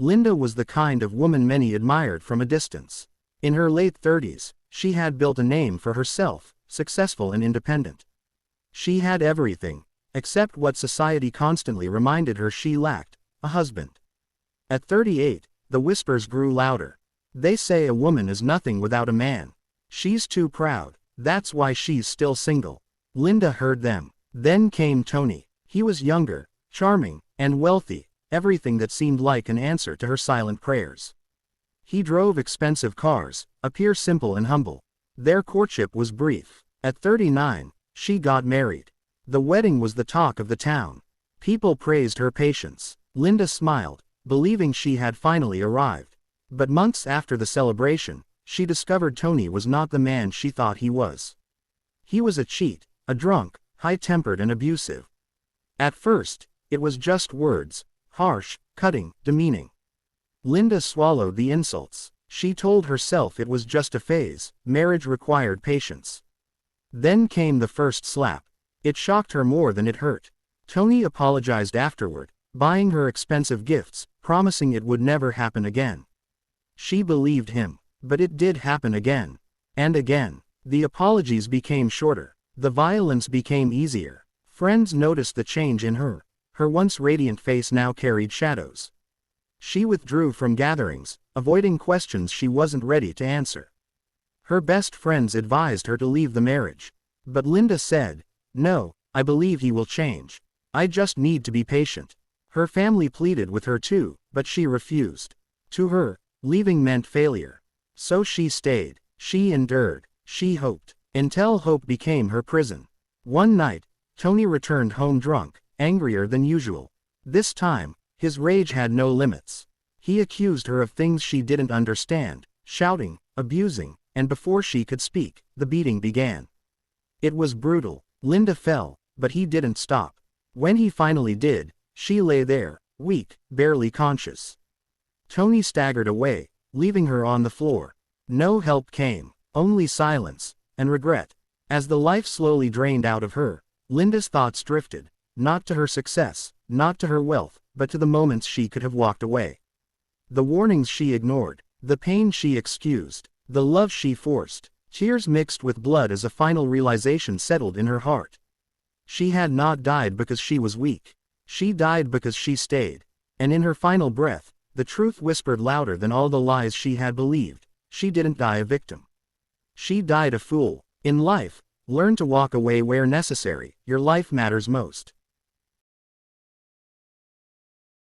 Linda was the kind of woman many admired from a distance. In her late 30s, she had built a name for herself, successful and independent. She had everything, except what society constantly reminded her she lacked: a husband. At 38, the whispers grew louder. They say a woman is nothing without a man. She's too proud, that's why she's still single. Linda heard them. Then came Tony. He was younger, charming, and wealthy, everything that seemed like an answer to her silent prayers. He drove expensive cars, appear simple and humble. Their courtship was brief. At 39, she got married. The wedding was the talk of the town. People praised her patience. Linda smiled, believing she had finally arrived. But months after the celebration, she discovered Tony was not the man she thought he was. He was a cheat, a drunk, high-tempered and abusive. At first, it was just words, harsh, cutting, demeaning. Linda swallowed the insults. She told herself it was just a phase, marriage required patience. Then came the first slap. It shocked her more than it hurt. Tony apologized afterward, buying her expensive gifts, promising it would never happen again. She believed him, but it did happen again. And again. The apologies became shorter. The violence became easier. Friends noticed the change in her. Her once radiant face now carried shadows. She withdrew from gatherings, avoiding questions she wasn't ready to answer. Her best friends advised her to leave the marriage. But Linda said, "No, I believe he will change. I just need to be patient." Her family pleaded with her too, but she refused. To her, leaving meant failure. So she stayed. She endured. She hoped. Until hope became her prison. One night, Tony returned home drunk, angrier than usual. This time, his rage had no limits. He accused her of things she didn't understand, shouting, abusing, and before she could speak, the beating began. It was brutal. Linda fell, but he didn't stop. When he finally did, she lay there, weak, barely conscious. Tony staggered away, leaving her on the floor. No help came, only silence and regret. As the life slowly drained out of her, Linda's thoughts drifted, not to her success, not to her wealth, but to the moments she could have walked away. The warnings she ignored, the pain she excused, the love she forced. Tears mixed with blood as a final realization settled in her heart. She had not died because she was weak. She died because she stayed. And in her final breath, the truth whispered louder than all the lies she had believed: she didn't die a victim. She died a fool. In life, learn to walk away where necessary. Your life matters most.